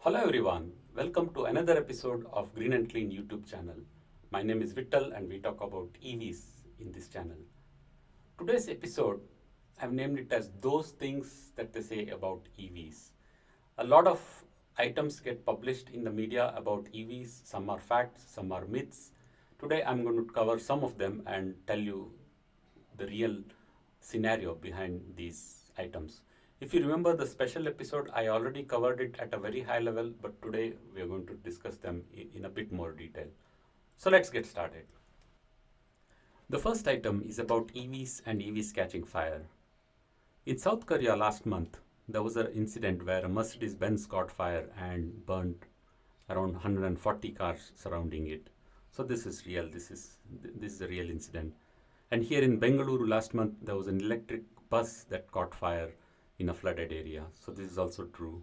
Hello everyone, welcome to another episode of Green and Clean YouTube channel. My name is Vittal and we talk about EVs in this channel. Today's episode, I've named it as those things that they say about EVs. A lot of items get published in the media about EVs, some are facts, some are myths. Today I'm going to cover some of them and tell you the real scenario behind these items. If you remember the special episode, I already covered it at a very high level, but today we are going to discuss them in a bit more detail. So let's get started. The first item is about EVs and EVs catching fire. In South Korea last month, there was an incident where a Mercedes Benz caught fire and burned around 140 cars surrounding it. So this is real. This is a real incident. And here in Bengaluru last month, there was an electric bus that caught fire in a flooded area. So this is also true.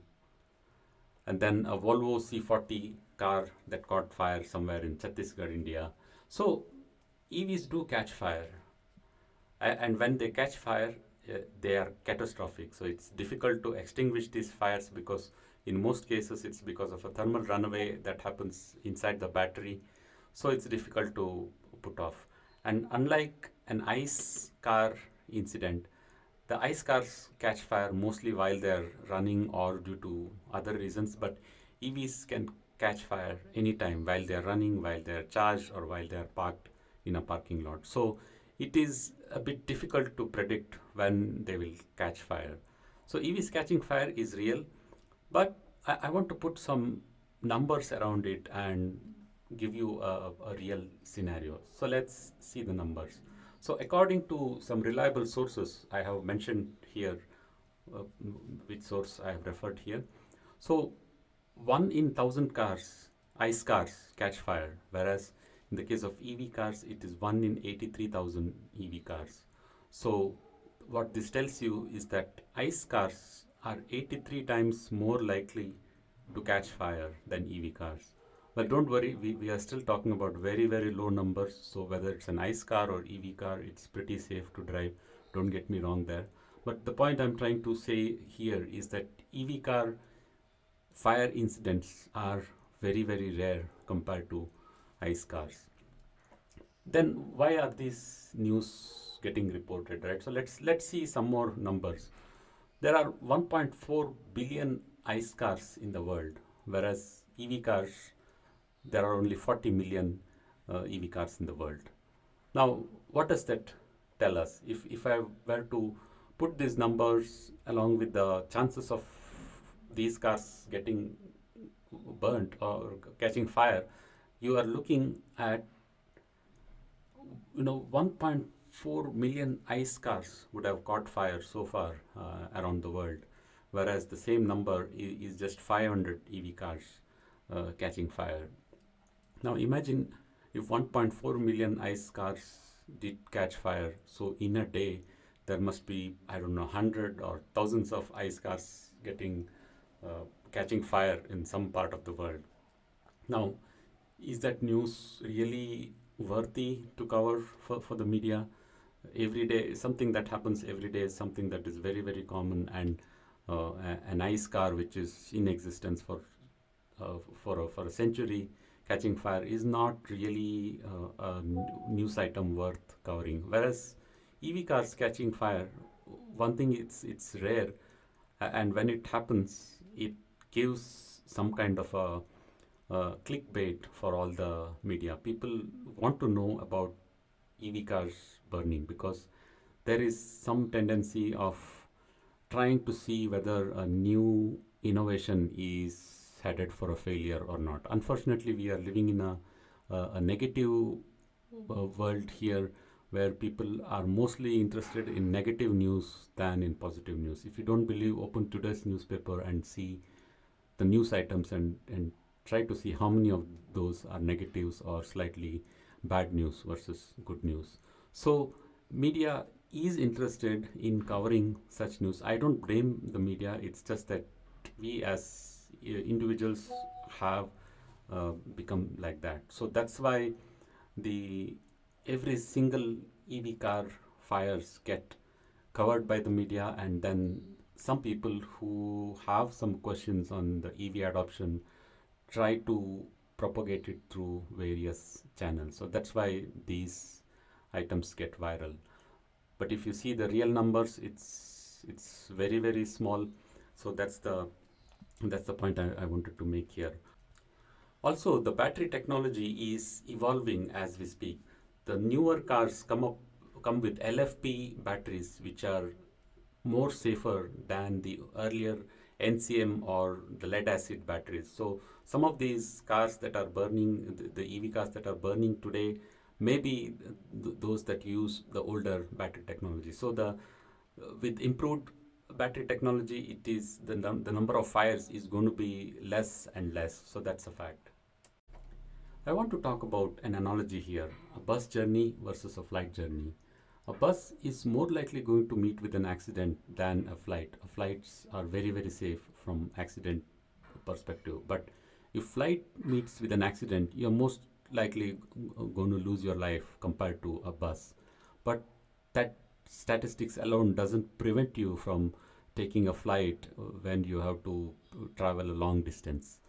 And then a Volvo C40 car that caught fire somewhere in Chhattisgarh, India. So EVs do catch fire. And when they catch fire, they are catastrophic. So it's difficult to extinguish these fires because in most cases it's because of a thermal runaway that happens inside the battery. So it's difficult to put off. And unlike an ICE car incident, the ICE cars catch fire mostly while they're running or due to other reasons, but EVs can catch fire anytime while they're running, while they're charged, or while they're parked in a parking lot. So it is a bit difficult to predict when they will catch fire. So EVs catching fire is real, but I want to put some numbers around it and give you a real scenario. So let's see the numbers. So according to some reliable sources, I have mentioned here which source I have referred here. So 1 in 1,000 cars, ICE cars, catch fire, whereas in the case of EV cars, it is 1 in 83,000 EV cars. So what this tells you is that ICE cars are 83 times more likely to catch fire than EV cars. Well, don't worry, we are still talking about very, very low numbers. So whether it's an ICE car or EV car, it's pretty safe to drive. Don't get me wrong there. But the point I'm trying to say here is that EV car fire incidents are very, very rare compared to ICE cars. Then why are these news getting reported, right? So let's see some more numbers. There are 1.4 billion ICE cars in the world, whereas EV cars, there are only 40 million EV cars in the world. Now, what does that tell us? If I were to put these numbers along with the chances of these cars getting burnt or catching fire, you are looking at 1.4 million ICE cars would have caught fire so far around the world, whereas the same number is just 500 EV cars catching fire. Now imagine if 1.4 million ICE cars did catch fire, so in a day there must be, 100 or thousands of ICE cars catching fire in some part of the world. Now, is that news really worthy to cover for the media? Every day, something that happens every day is something that is very, very common, and an ICE car which is in existence for a century catching fire is not really a news item worth covering. Whereas EV cars catching fire, one thing, it's rare, and when it happens, it gives some kind of a clickbait for all the media. People want to know about EV cars burning because there is some tendency of trying to see whether a new innovation is headed for a failure or not. Unfortunately, we are living in a negative world here where people are mostly interested in negative news than in positive news. If you don't believe, open today's newspaper and see the news items and try to see how many of those are negatives or slightly bad news versus good news. So media is interested in covering such news. I don't blame the media. It's just that we as individuals have become like that. So that's why every single EV car fires get covered by the media, and then some people who have some questions on the EV adoption try to propagate it through various channels. So that's why these items get viral. But if you see the real numbers, it's very, very small. So that's the point I wanted to make here. Also, the battery technology is evolving as we speak. The newer cars come with LFP batteries, which are more safer than the earlier NCM or the lead acid batteries. So some of these cars that are burning, the EV cars that are burning today, may be those that use the older battery technology. So the with improved battery technology, it is the number of fires is going to be less and less. So that's a fact. I want to talk about an analogy here, a bus journey versus a flight journey. A bus is more likely going to meet with an accident than a flight. Flights are very, very safe from accident perspective. But if flight meets with an accident, you're most likely going to lose your life compared to a bus. But that statistics alone doesn't prevent you from taking a flight when you have to travel a long distance,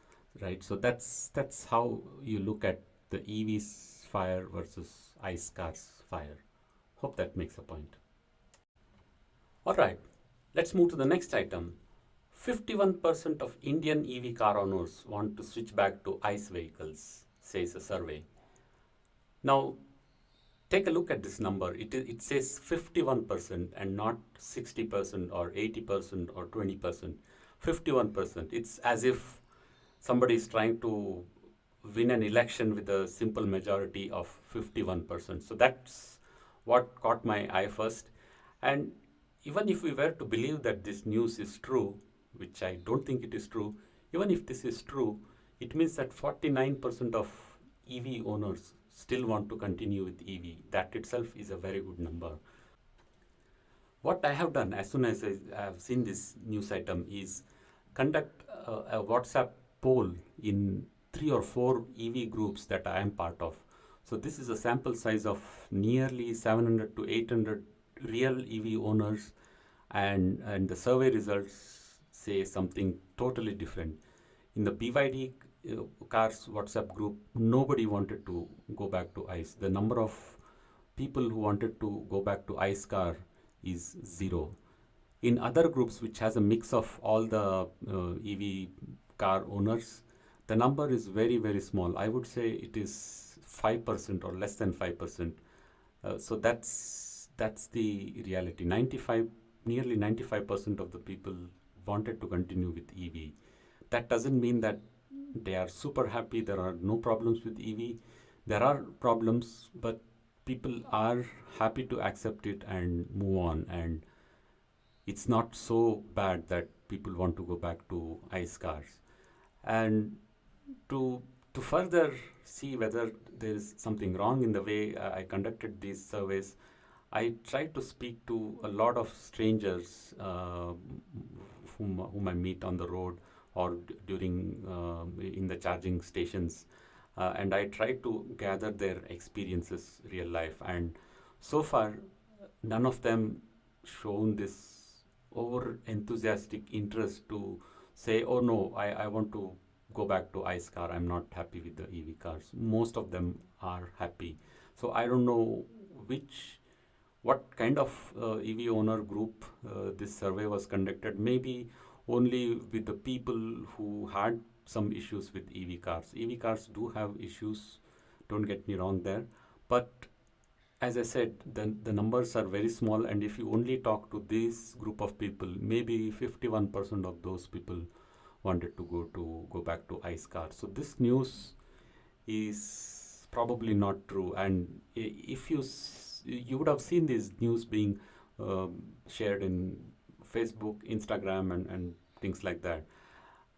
right? So that's how you look at the EVs fire versus ICE cars fire. Hope that makes a point. All right, let's move to the next item. 51% of Indian EV car owners want to switch back to ICE vehicles, says a survey. Now, take a look at this number. It says 51% and not 60% or 80% or 20%. 51%. It's as if somebody is trying to win an election with a simple majority of 51%. So that's what caught my eye first. And even if we were to believe that this news is true, which I don't think it is true, even if this is true, it means that 49% of EV owners still want to continue with EV. That itself is a very good number. What I have done as soon as I have seen this news item is conduct a WhatsApp poll in 3 or 4 EV groups that I am part of. So this is a sample size of nearly 700 to 800 real EV owners, and the survey results say something totally different. In the BYD cars WhatsApp group, nobody wanted to go back to ICE. The number of people who wanted to go back to ICE car is 0. In other groups, which has a mix of all the EV car owners, the number is very, very small. I would say it is 5% or less than 5%. So that's the reality. Nearly 95% of the people wanted to continue with EV. That doesn't mean that they are super happy. There are no problems with EV. There are problems, but people are happy to accept it and move on. And it's not so bad that people want to go back to ICE cars. And to further see whether there is something wrong in the way I conducted these surveys, I tried to speak to a lot of strangers whom I meet on the road or during in the charging stations, and I tried to gather their experiences, real life. And so far, none of them shown this over enthusiastic interest to say, oh no, I want to go back to ICE car. I'm not happy with the EV cars. Most of them are happy. So I don't know what kind of EV owner group this survey was conducted. Maybe only with the people who had some issues with EV cars. EV cars do have issues, don't get me wrong there. But as I said, the numbers are very small, and if you only talk to this group of people, maybe 51% of those people wanted to go back to ICE cars. So this news is probably not true. And if you would have seen this news being shared in Facebook, Instagram, and things like that.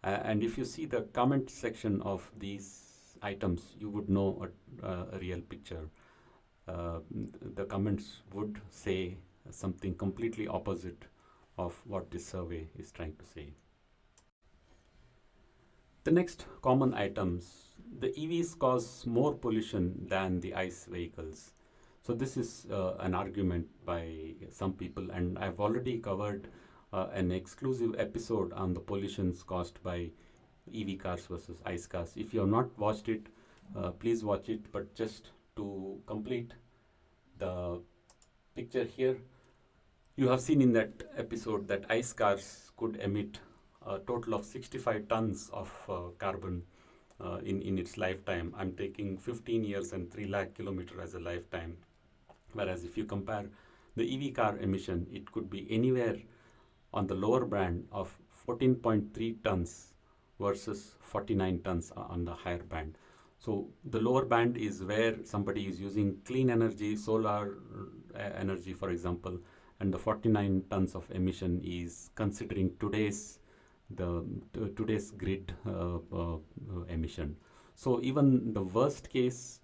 And if you see the comment section of these items, you would know a real picture. The comments would say something completely opposite of what this survey is trying to say. The next common items, the EVs cause more pollution than the ICE vehicles. So this is an argument by some people, and I've already covered an exclusive episode on the pollutions caused by EV cars versus ICE cars. If you have not watched it, please watch it. But just to complete the picture here, you have seen in that episode that ICE cars could emit a total of 65 tons of carbon in its lifetime. I'm taking 15 years and 3 lakh kilometer as a lifetime. Whereas if you compare the EV car emission, it could be anywhere on the lower band of 14.3 tons versus 49 tons on the higher band. So the lower band is where somebody is using clean energy, solar energy, for example, and the 49 tons of emission is considering today's grid emission. So even the worst case,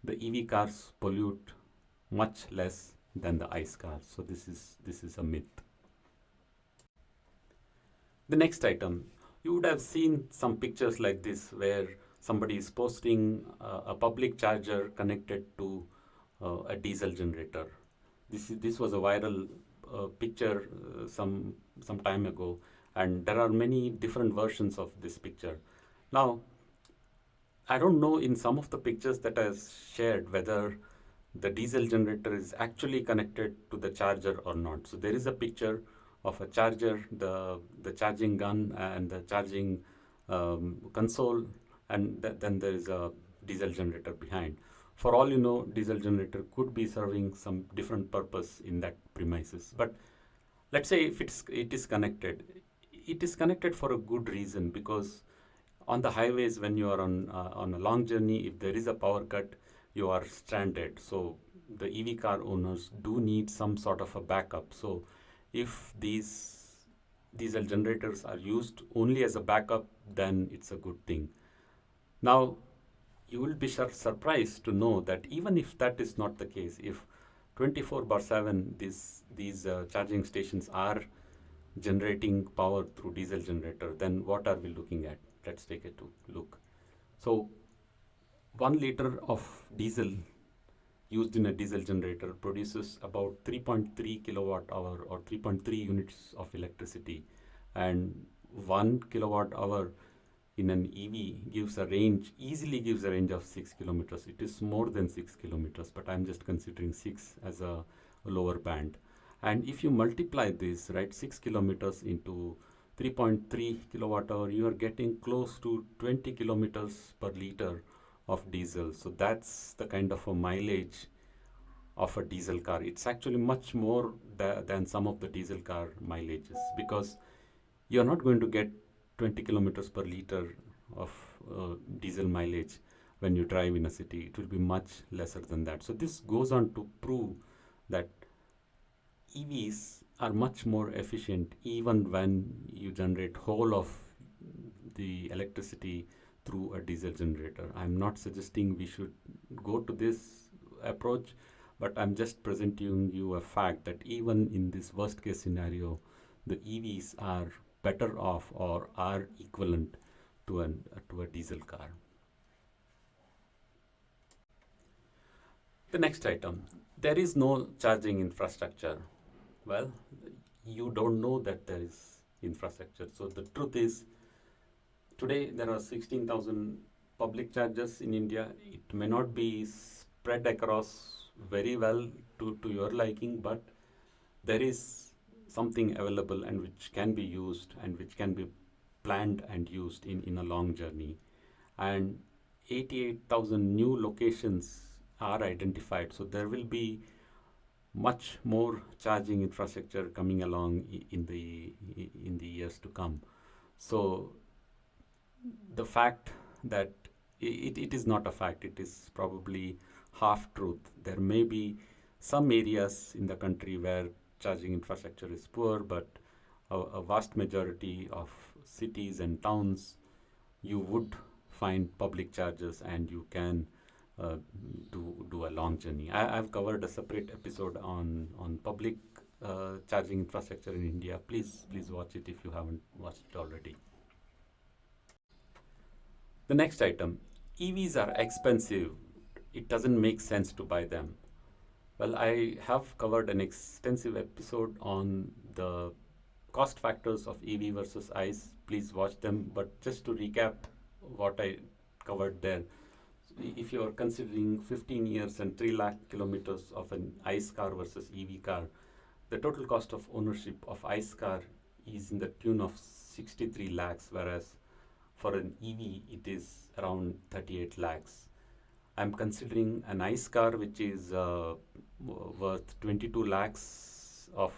the EV cars pollute much less than the ICE cars. So this is a myth. The next item, you would have seen some pictures like this where somebody is posting a public charger connected to a diesel generator. This was a viral picture some time ago, and there are many different versions of this picture. Now, I don't know in some of the pictures that I shared whether the diesel generator is actually connected to the charger or not. So there is a picture of a charger, the charging gun and the charging console, and then there is a diesel generator behind. For all you know, diesel generator could be serving some different purpose in that premises. But let's say if it is connected, it is connected for a good reason, because on the highways when you are on a long journey, if there is a power cut, you are stranded. So the EV car owners do need some sort of a backup. So if these diesel generators are used only as a backup, then it's a good thing. Now, you will be surprised to know that even if that is not the case, if 24/7 these charging stations are generating power through diesel generator, then what are we looking at? Let's take a look. So 1 liter of diesel used in a diesel generator produces about 3.3 kilowatt hour or 3.3 units of electricity, and 1 kilowatt hour in an EV easily gives a range of 6 kilometers. It is more than 6 kilometers, but I'm just considering 6 as a lower band. And if you multiply this, right, 6 kilometers into 3.3 kilowatt hour, you are getting close to 20 kilometers per liter of diesel. So that's the kind of a mileage of a diesel car. It's actually much more than some of the diesel car mileages, because you're not going to get 20 kilometers per liter of diesel mileage when you drive in a city. It will be much lesser than that. So this goes on to prove that EVs are much more efficient even when you generate whole of the electricity through a diesel generator. I'm not suggesting we should go to this approach, but I'm just presenting you a fact that even in this worst case scenario, the EVs are better off or are equivalent to a diesel car. The next item, there is no charging infrastructure. Well, you don't know that there is infrastructure. So the truth is, today there are 16,000 public chargers in India. It may not be spread across very well to your liking, but there is something available and which can be used and which can be planned and used in a long journey. And 88,000 new locations are identified. So there will be much more charging infrastructure coming along in the years to come. So the fact that it is not a fact, it is probably half truth. There may be some areas in the country where charging infrastructure is poor, but a vast majority of cities and towns, you would find public chargers and you can do a long journey. I've covered a separate episode on public charging infrastructure in India. Please watch it if you haven't watched it already. The next item, EVs are expensive. It doesn't make sense to buy them. Well, I have covered an extensive episode on the cost factors of EV versus ICE. Please watch them. But just to recap what I covered there, if you are considering 15 years and 3 lakh kilometers of an ICE car versus EV car, the total cost of ownership of ICE car is in the tune of 63 lakhs, whereas for an EV it is around 38 lakhs. I'm considering an ICE car which is worth 22 lakhs of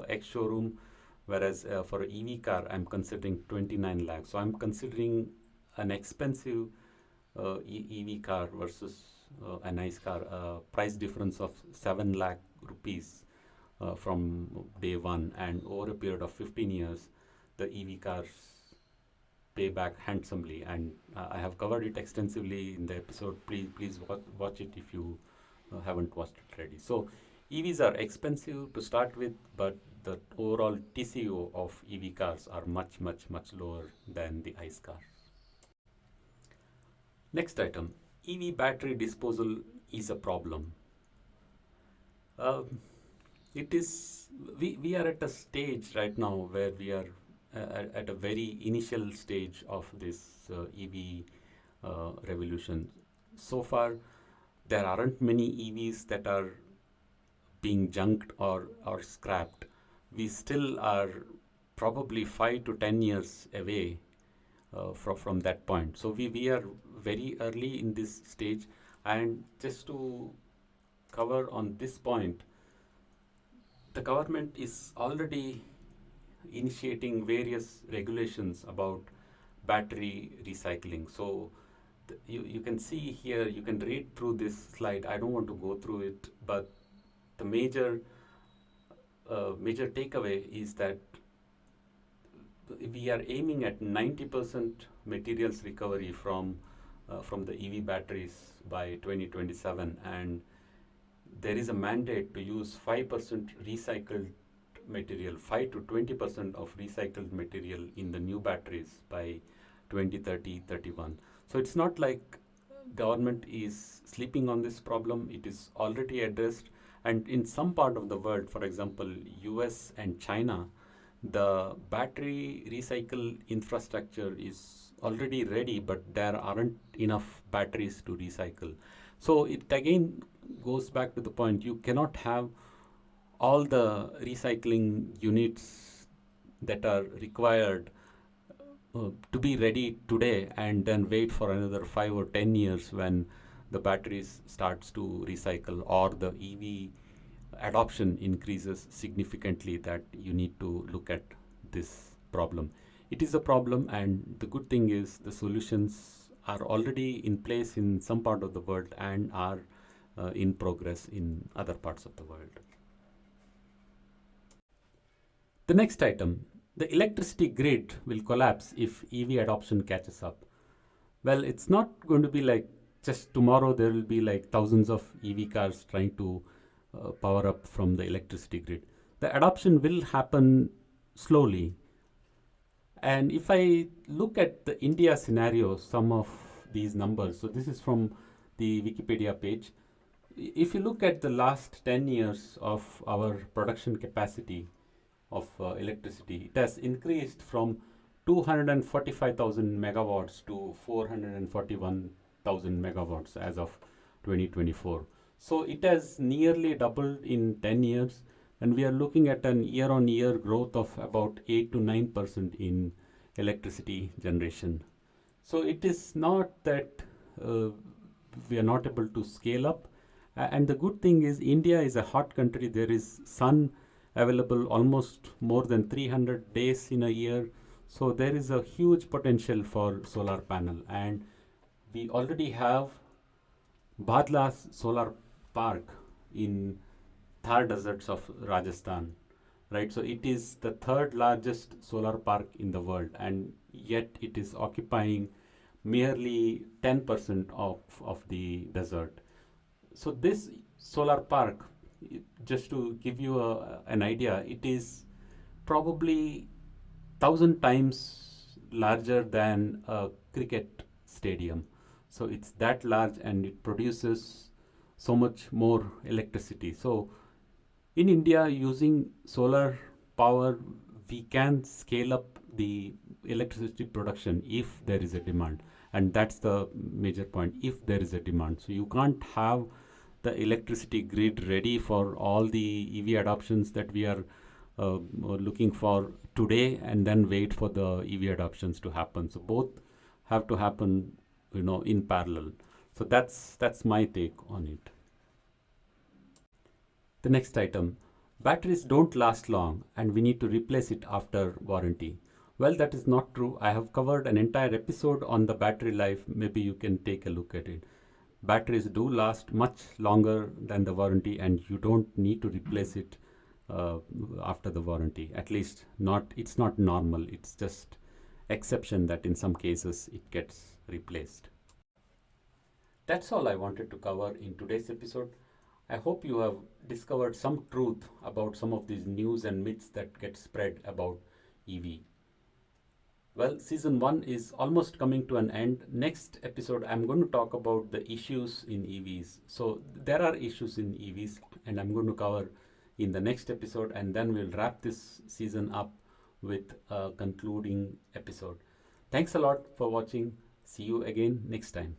ex-showroom, whereas for an EV car I'm considering 29 lakhs. So I'm considering an expensive EV car versus an ICE car, price difference of 7 lakh rupees from day one, and over a period of 15 years, the EV cars pay back handsomely. And I have covered it extensively in the episode. Please watch it if you haven't watched it already. So EVs are expensive to start with, but the overall TCO of EV cars are much lower than the ICE cars. Next item, EV battery disposal is a problem. It is, we are at a stage right now where we are at a very initial stage of this EV revolution. So far, there aren't many EVs that are being junked or scrapped. We still are probably 5 to 10 years away from that point. So we are very early in this stage. And just to cover on this point, the government is already initiating various regulations about battery recycling. So you can see here, you can read through this slide. I don't want to go through it, but the major takeaway is that we are aiming at 90% materials recovery from the EV batteries by 2027, and there is a mandate to use 5% recycled material, 5 to 20% of recycled material in the new batteries by 2030-31. So it's not like government is sleeping on this problem. It is already addressed, and in some part of the world, for example, US and China, the battery recycle infrastructure is already ready, but there aren't enough batteries to recycle. So it again goes back to the point, you cannot have all the recycling units that are required to be ready today and then wait for another 5 or 10 years when the batteries starts to recycle or the EV adoption increases significantly, that you need to look at this problem. It is a problem, and the good thing is the solutions are already in place in some part of the world and are in progress in other parts of the world. The next item, the electricity grid will collapse if EV adoption catches up. Well, it's not going to be like just tomorrow there will be like thousands of EV cars trying to power up from the electricity grid. The adoption will happen slowly. And if I look at the India scenario, some of these numbers, so this is from the Wikipedia page. If you look at the last 10 years of our production capacity of electricity, it has increased from 245,000 megawatts to 441,000 megawatts as of 2024. So it has nearly doubled in 10 years, and we are looking at an year-on-year growth of about 8 to 9% in electricity generation. So it is not that we are not able to scale up. And the good thing is India is a hot country. There is sun available almost more than 300 days in a year. So there is a huge potential for solar panel. And we already have Bhadla's solar park in Thar deserts of Rajasthan, right? So it is the third largest solar park in the world, and yet it is occupying merely 10% of the desert. So this solar park, just to give you an idea, it is probably 1,000 times larger than a cricket stadium. So it's that large, and it produces so much more electricity. So in India, using solar power we can scale up the electricity production if there is a demand. And that's the major point, if there is a demand. So you can't have the electricity grid ready for all the EV adoptions that we are looking for today and then wait for the EV adoptions to happen. So both have to happen, in parallel. So that's my take on it. The next item, batteries don't last long and we need to replace it after warranty. Well, that is not true. I have covered an entire episode on the battery life. Maybe you can take a look at it. Batteries do last much longer than the warranty and you don't need to replace it after the warranty. At least it's not normal. It's just exception that in some cases it gets replaced. That's all I wanted to cover in today's episode. I hope you have discovered some truth about some of these news and myths that get spread about EV. Well, season 1 is almost coming to an end. Next episode, I'm going to talk about the issues in EVs. So there are issues in EVs and I'm going to cover in the next episode, and then we'll wrap this season up with a concluding episode. Thanks a lot for watching. See you again next time.